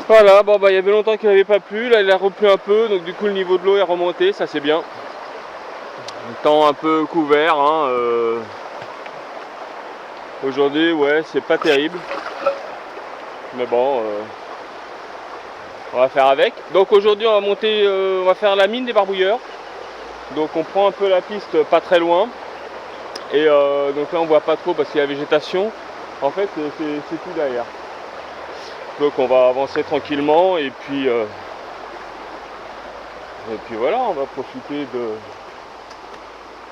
Voilà, bon bah il y avait longtemps qu'il n'avait pas plu, là il a replu un peu, donc du coup le niveau de l'eau est remonté, ça c'est bien. Le temps un peu couvert, hein, aujourd'hui ouais c'est pas terrible, mais bon on va faire avec. Donc aujourd'hui on va monter, on va faire la mine des Barbouilleurs, donc on prend un peu la piste pas très loin, et donc là on voit pas trop parce qu'il y a la végétation, en fait c'est tout derrière. Donc on va avancer tranquillement et puis voilà, on va profiter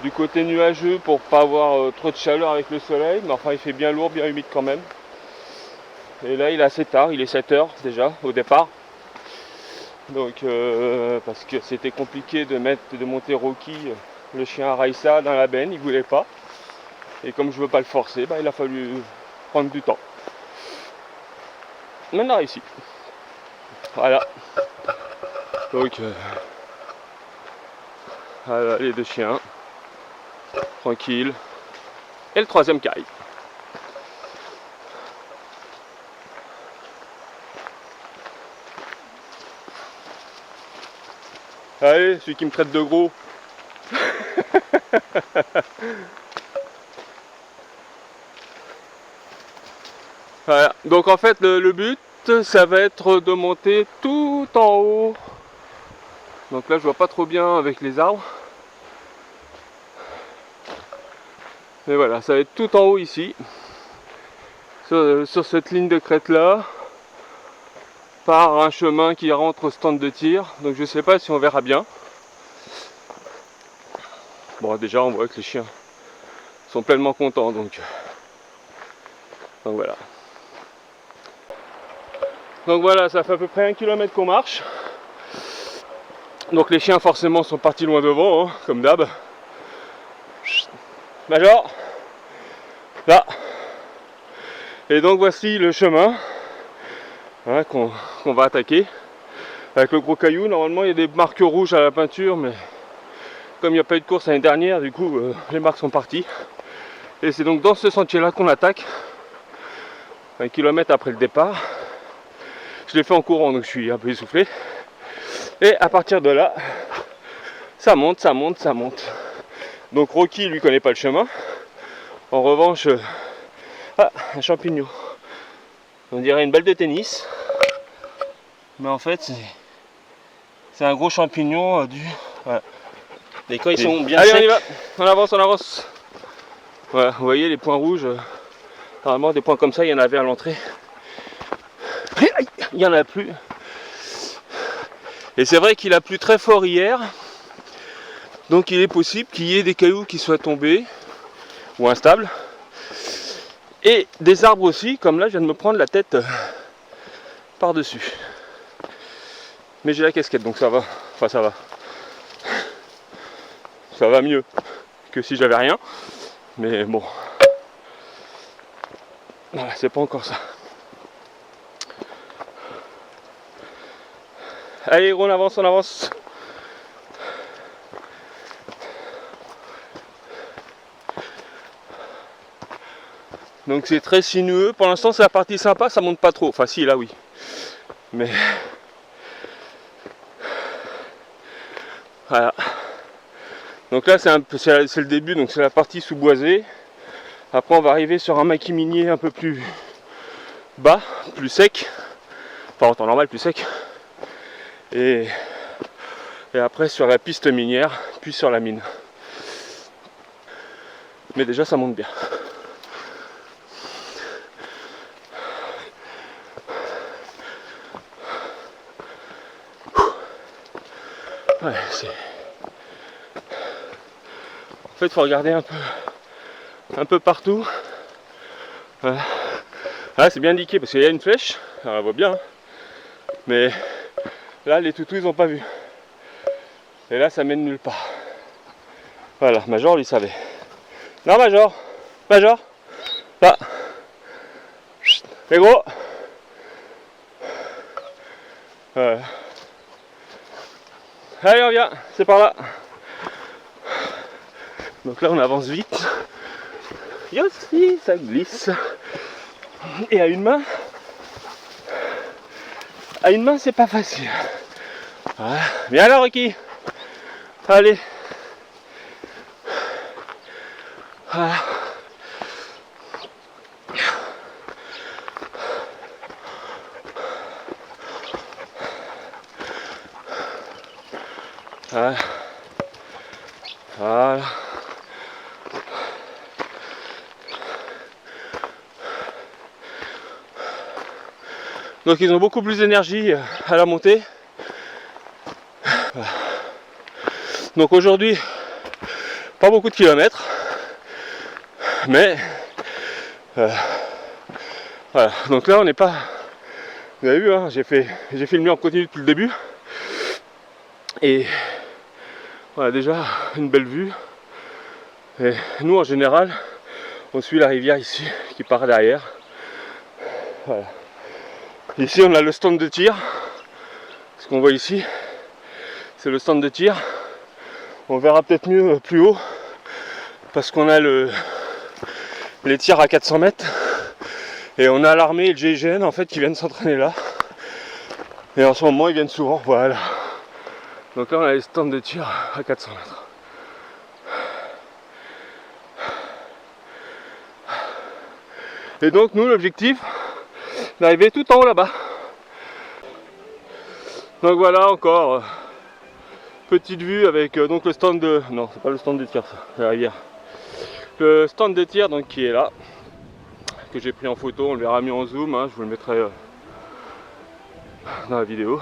du côté nuageux pour pas avoir trop de chaleur avec le soleil, mais enfin il fait bien lourd, bien humide quand même. Et là il est assez tard, il est 7 h déjà au départ. Donc parce que c'était compliqué de monter Rocky, le chien à Raissa, dans la benne, il voulait pas. Et comme je veux pas le forcer, bah, il a fallu prendre du temps. Maintenant ici. Voilà. Donc voilà, les deux chiens. Tranquille. Et le troisième qui arrive. Allez, celui qui me traite de gros. Voilà. Donc en fait le but ça va être de monter tout en haut. Donc là je vois pas trop bien avec les arbres. Mais voilà, ça va être tout en haut ici. Sur cette ligne de crête là. Par un chemin qui rentre au stand de tir. Donc je sais pas si on verra bien. Bon déjà on voit que les chiens sont pleinement contents donc voilà. Donc voilà, ça fait à peu près 1 km qu'on marche. Donc les chiens forcément sont partis loin devant, hein, comme d'hab. Major, là. Et donc voici le chemin hein, qu'on va attaquer. Avec le gros caillou, normalement il y a des marques rouges à la peinture, mais comme il n'y a pas eu de course l'année dernière, du coup les marques sont parties. Et c'est donc dans ce sentier là qu'on attaque, 1 km après le départ. Je l'ai fait en courant donc je suis un peu essoufflé. Et à partir de là, ça monte, ça monte, ça monte. Donc Rocky lui connaît pas le chemin. En revanche, un champignon. On dirait une balle de tennis. Mais en fait c'est un gros champignon voilà. Et quand ils sont bien allez, secs... on y va, on avance, on avance. Voilà, vous voyez les points rouges. Normalement des points comme ça, il y en avait à l'entrée. Il n'y en a plus. Et c'est vrai qu'il a plu très fort hier. Donc il est possible qu'il y ait des cailloux qui soient tombés ou instables. Et des arbres aussi, comme là je viens de me prendre la tête par-dessus. Mais j'ai la casquette donc ça va. Enfin ça va. Ça va mieux que si j'avais rien. Mais bon. Voilà, c'est pas encore ça. Allez, on avance, on avance. Donc c'est très sinueux. Pour l'instant c'est la partie sympa, ça monte pas trop. Enfin si, là oui. Mais voilà. Donc là c'est le début, donc c'est la partie sous-boisée. Après on va arriver sur un maquis minier un peu plus bas, plus sec. Enfin en temps normal plus sec. Et après sur la piste minière, puis sur la mine. Mais déjà ça monte bien. Ouais, c'est... En fait il faut regarder un peu partout. Voilà. Ah, c'est bien indiqué parce qu'il y a une flèche, alors on la voit bien. Hein. Mais là les toutous ils n'ont pas vu. Et là ça mène nulle part. Voilà, Major lui savait. Non Major, Major, là. C'est gros. Voilà. Allez on vient, c'est par là. Donc là on avance vite. Yossi, ça glisse. Et à une main, À une main, c'est pas facile. Voilà. Viens là, Rocky. Allez. Voilà. Voilà. Voilà. Donc ils ont beaucoup plus d'énergie à la montée. Voilà. Donc aujourd'hui, pas beaucoup de kilomètres, mais voilà. Donc là on n'est pas, vous avez vu, hein, j'ai filmé en continu depuis le début, et voilà déjà une belle vue. Et nous en général, on suit la rivière ici qui part derrière. Voilà. Ici on a le stand de tir. Ce qu'on voit ici, c'est le stand de tir. On verra peut-être mieux plus haut parce qu'on a les tirs à 400 mètres et on a l'armée et le GIGN en fait qui viennent s'entraîner là. Et en ce moment ils viennent souvent, voilà. Donc là on a les stands de tir à 400 mètres. Et donc nous l'objectif d'arriver tout en haut là-bas. Donc voilà encore petite vue avec donc le stand de... Non c'est pas le stand de tir ça, c'est la rivière. Le stand de tir donc qui est là, que j'ai pris en photo, on le verra mis en zoom, hein, je vous le mettrai dans la vidéo.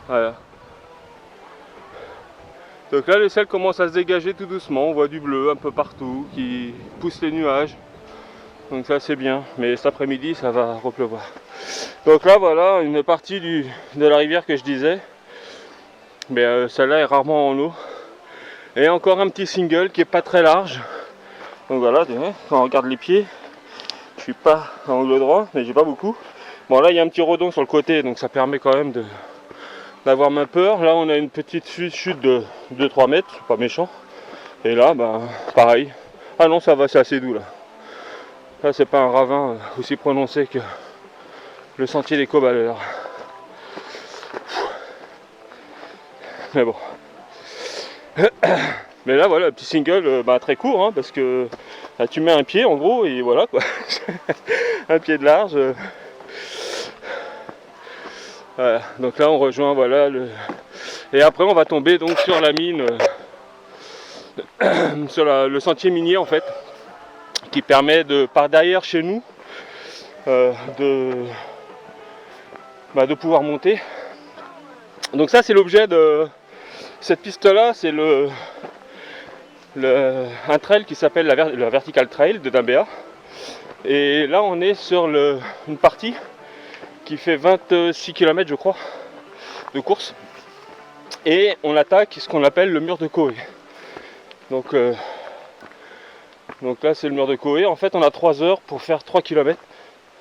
Voilà. Donc là le ciel commence à se dégager tout doucement, on voit du bleu un peu partout qui pousse les nuages. Donc ça c'est bien, mais cet après-midi ça va repleuvoir. Donc là voilà une partie de la rivière que je disais. Mais celle-là est rarement en eau. Et encore un petit single qui est pas très large. Donc voilà, quand on regarde les pieds, je suis pas à angle droit, mais j'ai pas beaucoup. Bon là il y a un petit redon sur le côté, donc ça permet quand même d'avoir ma peur. Là on a une petite chute de 2-3 mètres, c'est pas méchant. Et là, ben, pareil. Ah non, ça va, c'est assez doux là. Là c'est pas un ravin aussi prononcé que le sentier des Cobaleurs. Mais bon. Mais là voilà, petit single très court, hein, parce que là, tu mets un pied en gros et voilà quoi. Un pied de large. Voilà. Donc là on rejoint voilà et après on va tomber donc sur la mine, sur le sentier minier en fait, qui permet de par derrière chez nous de pouvoir monter. Donc ça c'est l'objet de cette piste là, c'est un trail qui s'appelle la Vertical Trail de Dambéa. Et là on est sur une partie qui fait 26 km je crois de course. Et on attaque ce qu'on appelle le mur de Koé. Donc là c'est le mur de Koé. En fait on a 3 heures pour faire 3 km.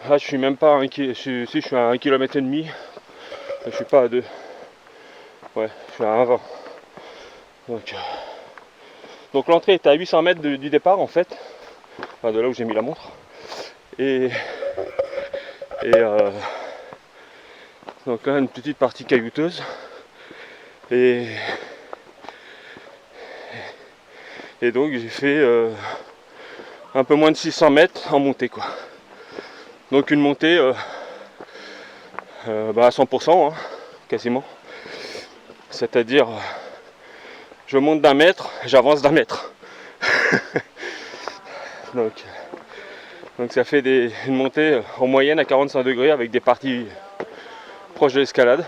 Là je suis même pas à 1 km, je suis à 1,5 km. Je suis pas à 2. Ouais, je suis à 1,20. Donc l'entrée est à 800 mètres du départ en fait, enfin, de là où j'ai mis la montre. Et donc là une petite partie caillouteuse. Et donc j'ai fait un peu moins de 600 mètres en montée quoi. Donc une montée à 100% hein, quasiment. C'est-à-dire je monte d'1 mètre, j'avance d'1 mètre. donc ça fait une montée en moyenne à 45 degrés avec des parties proches de l'escalade,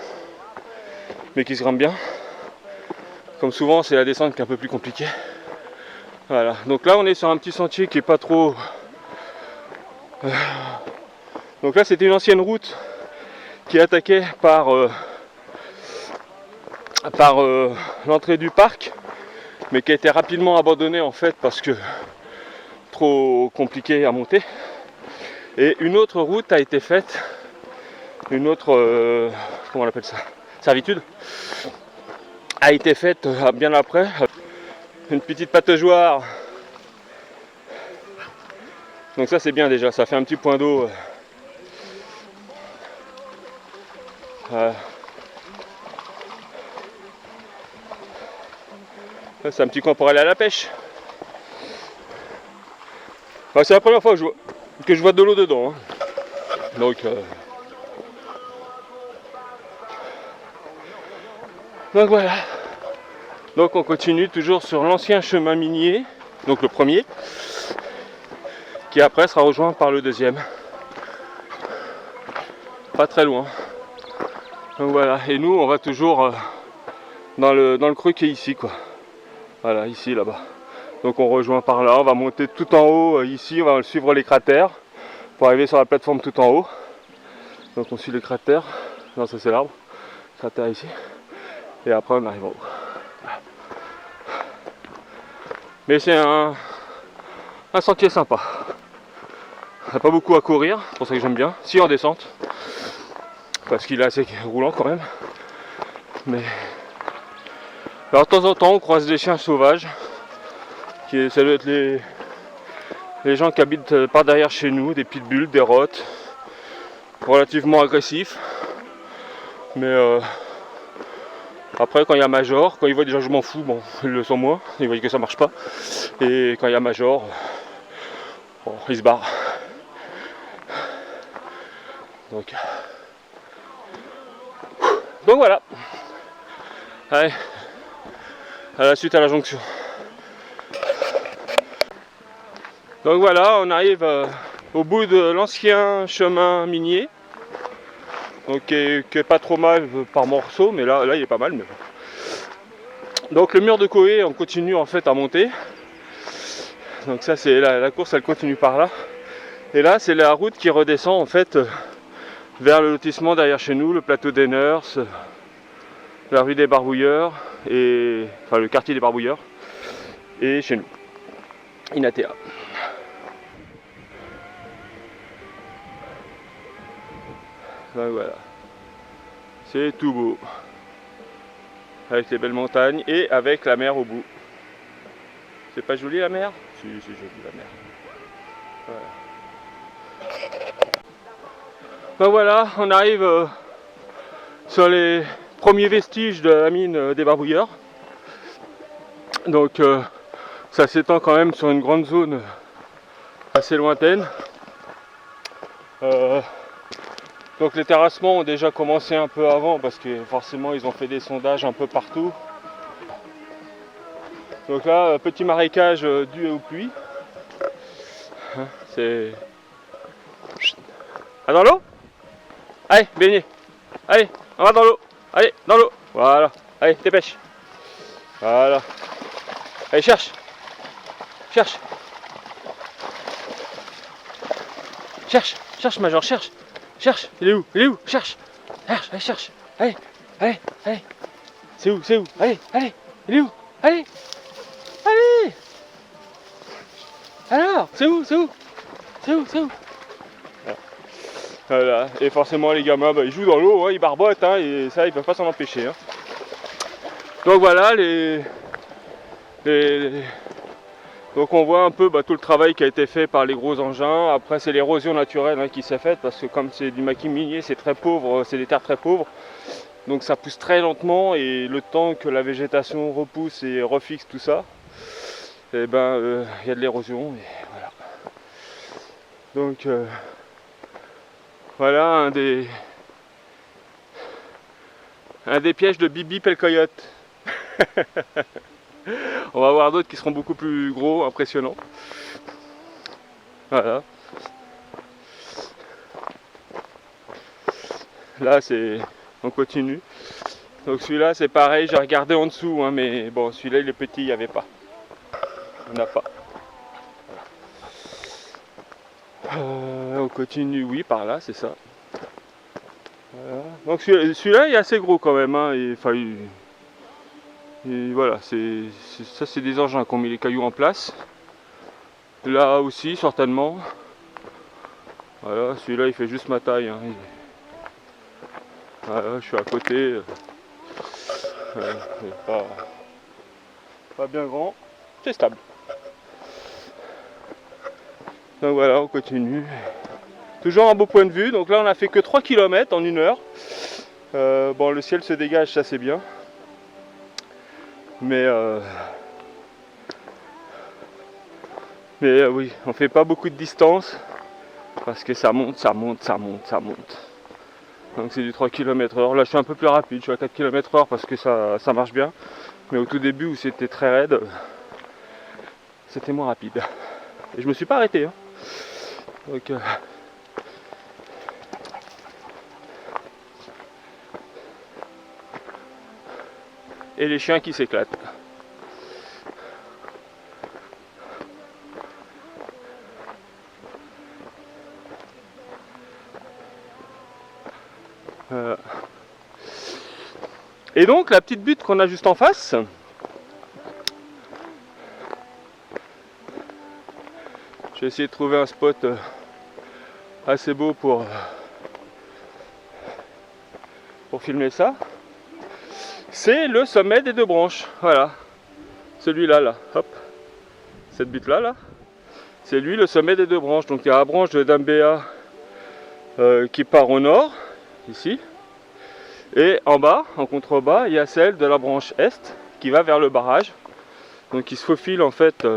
mais qui se grimpent bien. Comme souvent c'est la descente qui est un peu plus compliquée. Voilà, donc là on est sur un petit sentier qui est pas trop... Donc là c'était une ancienne route qui attaquait par l'entrée du parc, mais qui a été rapidement abandonnée en fait parce que trop compliqué à monter. Et une autre route a été faite, une autre comment on appelle ça, servitude, a été faite bien après. Une petite pataugeoire. Donc ça c'est bien déjà, ça fait un petit point d'eau C'est un petit coin pour aller à la pêche. C'est la première fois que je vois de l'eau dedans. Hein. Donc voilà. Donc on continue toujours sur l'ancien chemin minier, donc le premier, qui après sera rejoint par le deuxième. Pas très loin. Donc voilà. Et nous on va toujours dans le creux qui est ici, quoi. Voilà, ici, là-bas. Donc on rejoint par là, on va monter tout en haut ici, on va suivre les cratères pour arriver sur la plateforme tout en haut. Donc on suit les cratères. Non, ça c'est l'arbre. Cratère ici. Et après on arrive en haut. Mais c'est un sentier sympa. Il n'y a pas beaucoup à courir, c'est pour ça que j'aime bien. Si en descente. Parce qu'il est assez roulant quand même. Mais. Alors de temps en temps on croise des chiens sauvages. Ça doit être les gens qui habitent par derrière chez nous, des pitbulls, des rottes, relativement agressifs. Mais après quand il y a Major, quand ils voient déjà je m'en fous, bon, ils le sont moins, ils voient que ça marche pas. Et quand il y a Major, bon, ils se barrent. Donc voilà. Allez, à la suite à la jonction. Donc voilà, on arrive au bout de l'ancien chemin minier. Donc qui est pas trop mal par morceaux, mais là il est pas mal. Mais bon. Donc le mur de Coé, on continue en fait à monter. Donc ça c'est la course, elle continue par là. Et là c'est la route qui redescend en fait vers le lotissement derrière chez nous, le plateau des Nurses, la rue des Barbouilleurs, enfin le quartier des Barbouilleurs, et chez nous, Inatea. Donc voilà, c'est tout beau, avec les belles montagnes et avec la mer au bout. C'est pas joli la mer? Si, c'est joli la mer. Voilà. Donc voilà, on arrive sur les premiers vestiges de la mine des Barbouilleurs. Donc ça s'étend quand même sur une grande zone assez lointaine. Donc les terrassements ont déjà commencé un peu avant parce que forcément ils ont fait des sondages un peu partout. Donc là, petit marécage dû aux pluies. C'est... Ah, dans l'eau? Allez, baignez. Allez, on va dans l'eau. Allez, dans l'eau. Voilà. Allez, dépêche. Voilà. Allez, cherche. Cherche. Cherche. Cherche, Major, cherche. Cherche. Il est où? Il est où? Cherche. Cherche, allez, cherche. Allez, allez, allez. C'est où? C'est où? Allez, allez. Il est où? Allez. Allez. Alors, c'est où? C'est où? C'est où? C'est où? Voilà. Et forcément les gamins ils jouent dans l'eau, hein, ils barbotent, hein, et ça ils peuvent pas s'en empêcher. Hein. Donc voilà, donc on voit un peu tout le travail qui a été fait par les gros engins. Après c'est l'érosion naturelle hein, qui s'est faite parce que comme c'est du maquis minier, c'est très pauvre, c'est des terres très pauvres. Donc ça pousse très lentement et le temps que la végétation repousse et refixe tout ça, et ben y a de l'érosion et voilà. Donc voilà un des pièges de Bibi Pel Coyote. On va voir d'autres qui seront beaucoup plus gros, impressionnants. Voilà. Là on continue. Donc celui-là c'est pareil, j'ai regardé en dessous, hein, mais bon celui-là il est petit, il n'y avait pas. On n'a pas. On continue, oui, par là, c'est ça. Voilà. Donc celui-là il est assez gros quand même, hein, et voilà, ça c'est des engins qui ont mis les cailloux en place. Là aussi certainement. Voilà, celui-là il fait juste ma taille. Hein. Voilà, je suis à côté. Pas bien grand, c'est stable. Donc voilà, on continue. Toujours un beau point de vue. Donc là on a fait que 3 km en 1 heure. Bon, le ciel se dégage, ça c'est bien. Mais oui, on fait pas beaucoup de distance parce que ça monte. Donc c'est du 3 km/h. Là je suis un peu plus rapide, je suis à 4 km/h parce que ça marche bien. Mais au tout début où c'était très raide, c'était moins rapide. Et je me suis pas arrêté. Hein. Donc, et les chiens qui s'éclatent. Et donc la petite butte qu'on a juste en face, j'ai essayé de trouver un spot assez beau pour filmer ça. C'est le sommet des deux branches. Voilà, celui-là, là, hop, cette butte là, c'est lui le sommet des deux branches. Donc il y a la branche de Dambéa qui part au nord, ici. Et en bas, en contrebas, il y a celle de la branche est qui va vers le barrage. Donc il se faufile en fait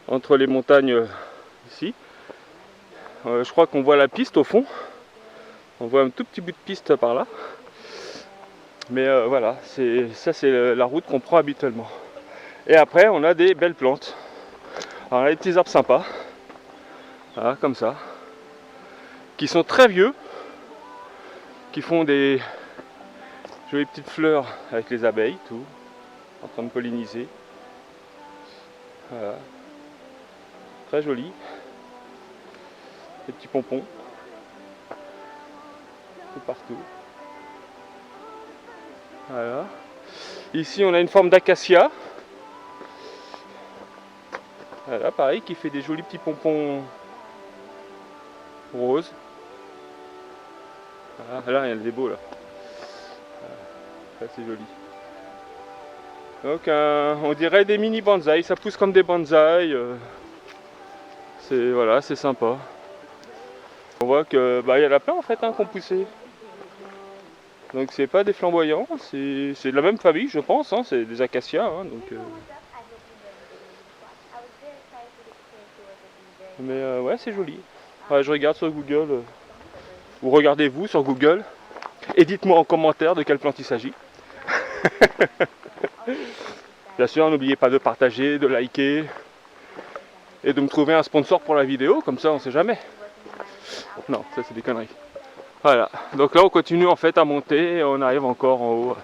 entre les montagnes ici. Je crois qu'on voit la piste au fond. On voit un tout petit bout de piste par là. Mais voilà, ça c'est la route qu'on prend habituellement. Et après on a des belles plantes. Alors on a des petits arbres sympas. Voilà, comme ça. Qui sont très vieux. Qui font des jolies petites fleurs avec les abeilles, tout. En train de polliniser. Voilà. Très joli. Des petits pompons. Tout partout. Voilà. Ici on a une forme d'acacia. Voilà, pareil, qui fait des jolis petits pompons roses. Voilà, là il y en a des beaux là. Ça c'est joli. Donc on dirait des mini bonsaïs, ça pousse comme des bonsaïs. Voilà, c'est sympa. On voit que y en a plein en fait qui ont poussé. Donc c'est pas des flamboyants, c'est de la même famille je pense, hein, c'est des acacias. Hein, donc, mais ouais c'est joli. Ouais, je regarde sur Google, ou regardez-vous sur Google, et dites-moi en commentaire de quelle plante il s'agit. Bien sûr, n'oubliez pas de partager, de liker, et de me trouver un sponsor pour la vidéo, comme ça on sait jamais. Non, ça c'est des conneries. Voilà, donc là on continue en fait à monter et on arrive encore en haut.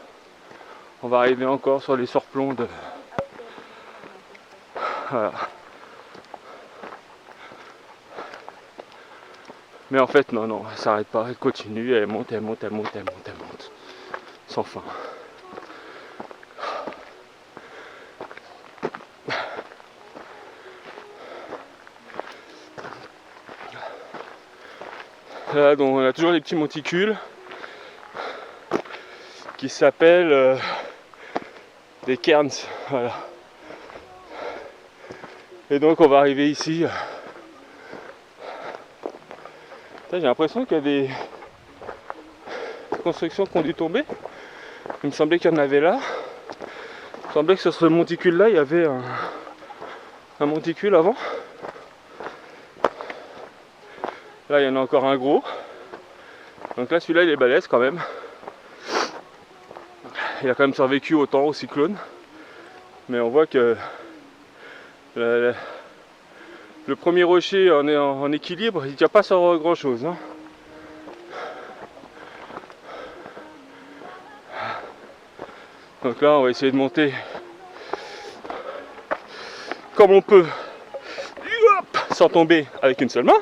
On va arriver encore sur les surplombs de... Voilà. Mais en fait non, elle s'arrête pas, elle continue, elle monte. Sans fin. Là donc on a toujours les petits monticules qui s'appellent des cairns, voilà. Et donc on va arriver ici. J'ai l'impression qu'il y a des constructions qui ont dû tomber. Il me semblait qu'il y en avait là. Il me semblait que sur ce monticule là il y avait un monticule avant. Là il y en a encore un gros. Donc là celui-là il est balèze quand même. Il a quand même survécu au temps, au cyclone. Mais on voit que le premier rocher en équilibre, il ne tient pas sur grand chose. Hein. Donc là on va essayer de monter comme on peut, sans tomber avec une seule main.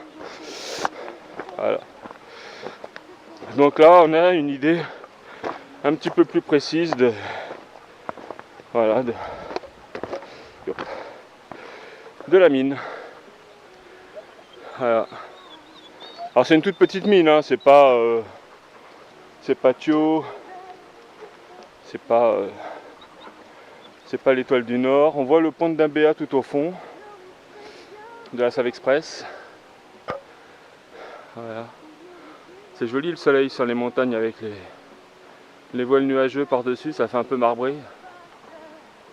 Voilà. Donc là on a une idée un petit peu plus précise de la mine. Voilà. Alors c'est une toute petite mine, hein, c'est pas Thio, c'est pas l'étoile du Nord. On voit le pont de Dambéa tout au fond de la Save Express. Voilà. C'est joli le soleil sur les montagnes avec Les voiles nuageux par-dessus, ça fait un peu marbré.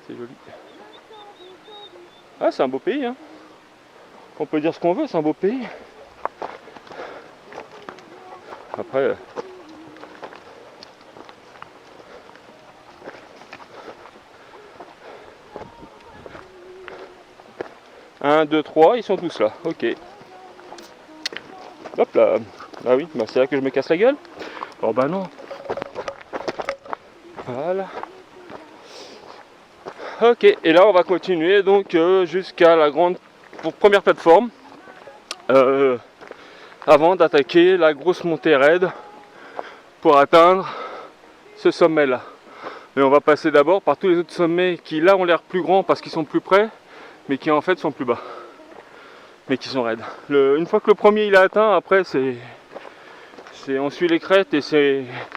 C'est joli. Ah, c'est un beau pays, hein. On peut dire ce qu'on veut, c'est un beau pays. Après... 1, 2, 3, ils sont tous là. Ok. Hop là. Ah oui, bah c'est là que je me casse la gueule. Oh bah non. Voilà. Ok, et là on va continuer donc jusqu'à la première plateforme. Avant d'attaquer la grosse montée raide pour atteindre ce sommet là. Mais on va passer d'abord par tous les autres sommets qui là ont l'air plus grands parce qu'ils sont plus près, mais qui en fait sont plus bas. Mais qui sont raides. Une fois que le premier il est atteint, après on suit les crêtes et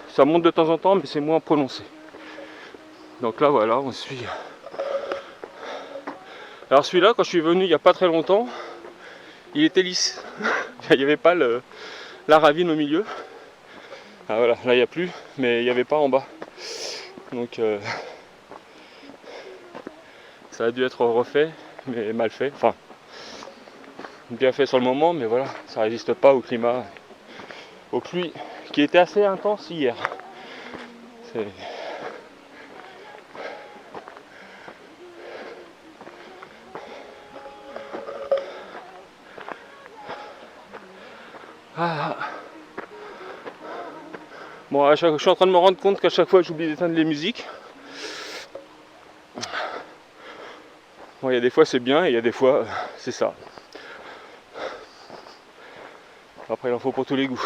ça monte de temps en temps, mais c'est moins prononcé. Donc là voilà, on suit. Alors celui-là, quand je suis venu il n'y a pas très longtemps, il était lisse. Il n'y avait pas la ravine au milieu. Ah voilà, là il n'y a plus, mais il n'y avait pas en bas. Donc ça a dû être refait, mais mal fait. Enfin, bien fait sur le moment, mais voilà, ça résiste pas au climat, aux pluies, qui étaient assez intenses hier. Ah. Bon, je suis en train de me rendre compte qu'à chaque fois j'oublie d'éteindre les musiques. Bon, il y a des fois c'est bien et il y a des fois c'est ça. Après il en faut pour tous les goûts.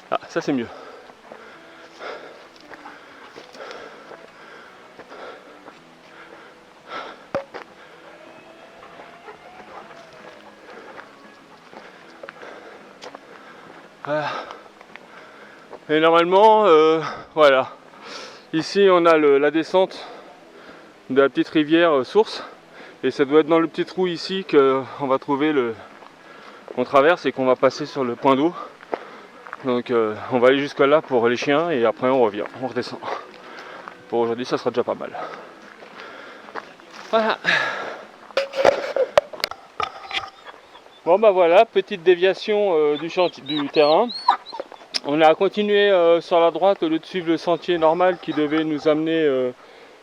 Ah, ça c'est mieux. Voilà. Et normalement, voilà. Ici on a la descente de la petite rivière source. Et ça doit être dans le petit trou ici qu'on va trouver on traverse et qu'on va passer sur le point d'eau. Donc on va aller jusqu'à là pour les chiens et après on revient, on redescend. Pour aujourd'hui ça sera déjà pas mal. Voilà. Bon bah voilà, petite déviation du terrain. On a continué sur la droite au lieu de suivre le sentier normal qui devait nous amener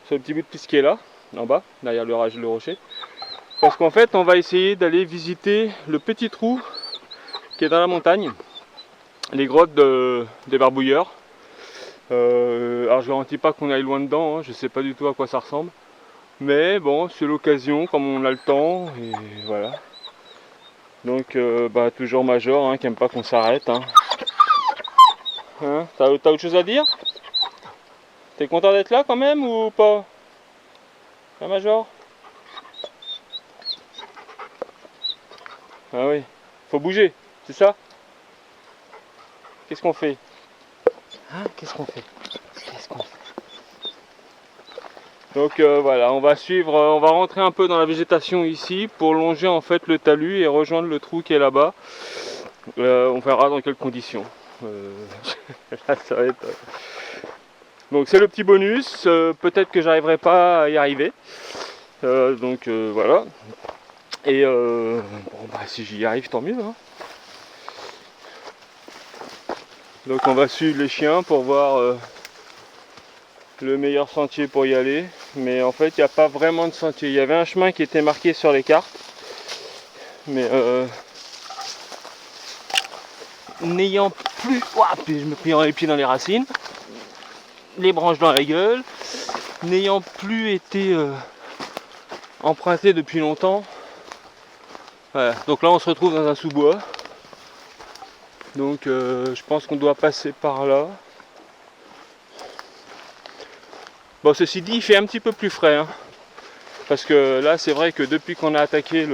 sur le petit bout de piste qui est là, en bas, derrière le rocher. Parce qu'en fait on va essayer d'aller visiter le petit trou qui est dans la montagne, les grottes des barbouilleurs. Alors je garantis pas qu'on aille loin dedans, hein, je sais pas du tout à quoi ça ressemble. Mais bon, c'est l'occasion, comme on a le temps, et voilà. Donc bah, toujours Major hein, qui aime pas qu'on s'arrête. Hein. T'as autre chose à dire? T'es content d'être là quand même ou pas? Hein Major? Ah oui, faut bouger, c'est ça? Qu'est-ce qu'on fait? Hein? Qu'est-ce qu'on fait? Qu'est-ce qu'on fait? Donc voilà, on va suivre, on va rentrer un peu dans la végétation ici pour longer en fait le talus et rejoindre le trou qui est là-bas. On verra dans quelles conditions. Là, ça va être... Donc c'est le petit bonus, peut-être que j'arriverai pas à y arriver. Donc voilà. Et bon bah si j'y arrive tant mieux. Hein. Donc on va suivre les chiens pour voir le meilleur sentier pour y aller, mais en fait il n'y a pas vraiment de sentier. Il y avait un chemin qui était marqué sur les cartes, mais n'ayant plus... Ouah, je me pris les pieds dans les racines, les branches dans la gueule, n'ayant plus été emprunté depuis longtemps. Voilà. Donc là on se retrouve dans un sous-bois, donc je pense qu'on doit passer par là. Bon, ceci dit, il fait un petit peu plus frais, hein, parce que là, c'est vrai que depuis qu'on a attaqué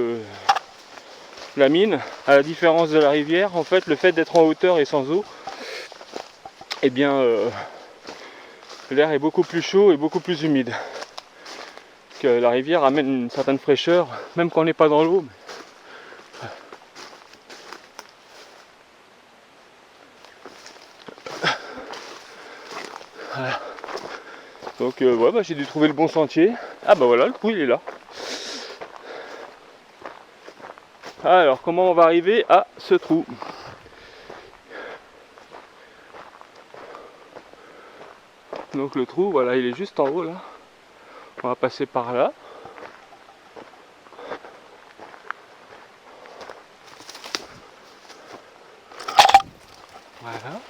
la mine, à la différence de la rivière, en fait, le fait d'être en hauteur et sans eau, eh bien, l'air est beaucoup plus chaud et beaucoup plus humide. Que la rivière amène une certaine fraîcheur, même quand on n'est pas dans l'eau. Voilà. Donc ouais, bah, j'ai dû trouver le bon sentier. Ah bah voilà, le trou il est là. Alors comment on va arriver à ce trou? Donc le trou, voilà, il est juste en haut là. On va passer par là. Voilà.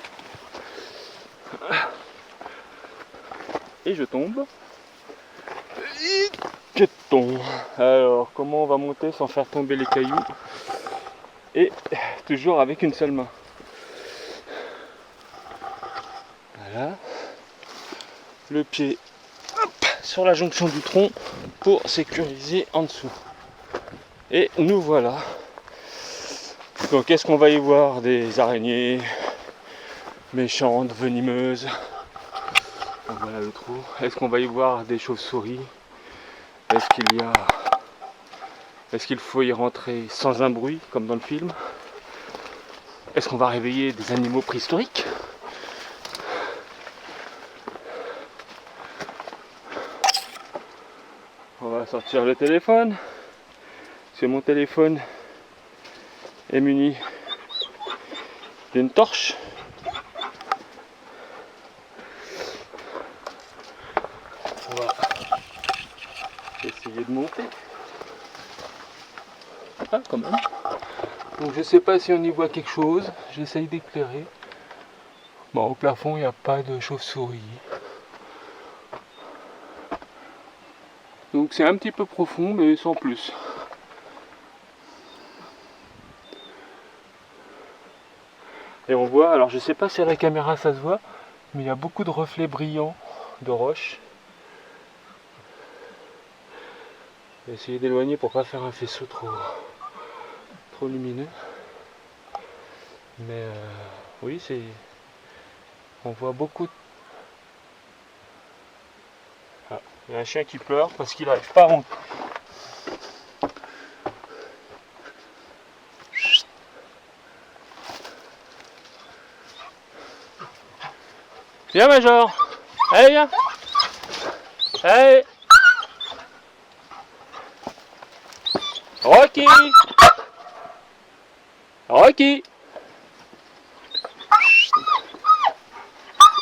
Et je tombe. Et je tombe. Alors, comment on va monter sans faire tomber les cailloux? Et toujours avec une seule main. Voilà. Le pied hop, sur la jonction du tronc pour sécuriser en dessous. Et nous voilà. Donc, est-ce qu'on va y voir des araignées méchantes, venimeuses? Donc, voilà le trou. Est-ce qu'on va y voir des chauves-souris? Est-ce qu'il faut y rentrer sans un bruit, comme dans le film? Est-ce qu'on va réveiller des animaux préhistoriques? On va sortir le téléphone. Parce que mon téléphone est muni d'une torche. On va essayer de monter. Ah, quand même. Donc je sais pas si on y voit quelque chose. J'essaye d'éclairer. Bon, au plafond, il n'y a pas de chauve-souris. Donc c'est un petit peu profond, mais sans plus. Et on voit, alors je sais pas si à la caméra ça se voit, mais il y a beaucoup de reflets brillants de roches. Je vais essayer d'éloigner pour pas faire un faisceau trop lumineux. Mais oui, c'est. On voit beaucoup de. Ah, il y a un chien qui pleure parce qu'il n'arrive pas à monter. Viens Major. Allez viens. Allez. Rocky. Rocky.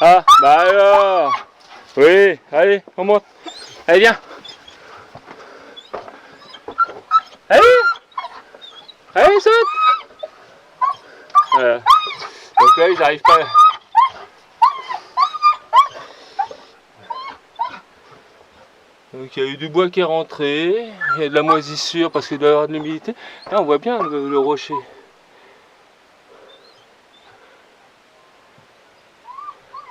Ah bah alors. Oui, allez, on monte. Allez viens. Allez. Allez saute. Voilà. Donc là ils n'arrivent pas. Donc il y a eu du bois qui est rentré, il y a de la moisissure parce qu'il doit y avoir de l'humidité. Là on voit bien le rocher.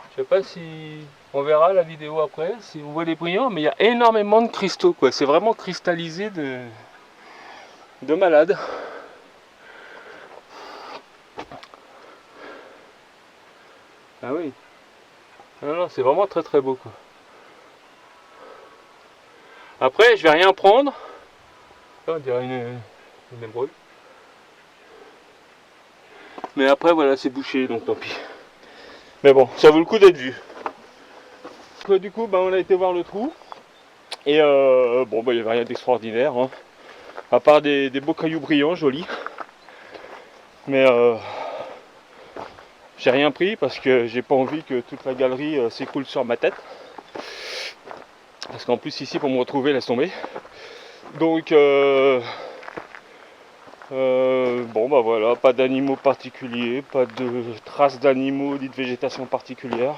Je sais pas si on verra la vidéo après, si on voit les brillants, mais il y a énormément de cristaux quoi. C'est vraiment cristallisé de malade. Ah oui. Non, non, c'est vraiment très très beau quoi. Après, je vais rien prendre. On dirait une émeraude. Mais après, voilà, c'est bouché, donc tant pis. Mais bon, ça vaut le coup d'être vu. Donc, du coup, on a été voir le trou. Et bon, il n'y avait rien d'extraordinaire. Hein, à part des beaux cailloux brillants, jolis. Mais j'ai rien pris parce que j'ai pas envie que toute la galerie s'écoule sur ma tête. Parce qu'en plus, ici, pour me retrouver, laisse tomber. Donc, bon voilà, pas d'animaux particuliers, pas de traces d'animaux ni de végétation particulière,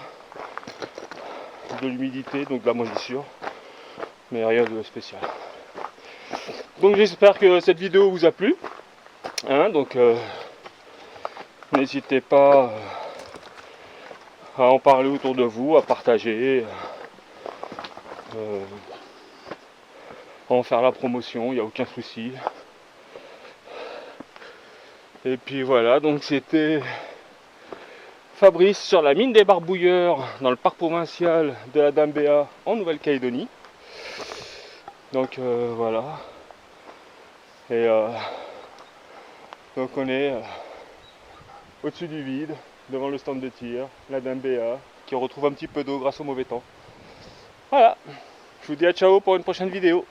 de l'humidité, donc de la moisissure, mais rien de spécial. Donc j'espère que cette vidéo vous a plu, hein, donc n'hésitez pas à en parler autour de vous, à partager, à en faire la promotion, il n'y a aucun souci. Et puis voilà, donc c'était Fabrice sur la mine des Barbouilleurs dans le parc provincial de la Dambéa en Nouvelle-Calédonie. Donc voilà. Et donc on est au-dessus du vide, devant le stand de tir, la Dambéa, qui retrouve un petit peu d'eau grâce au mauvais temps. Voilà, je vous dis à ciao pour une prochaine vidéo.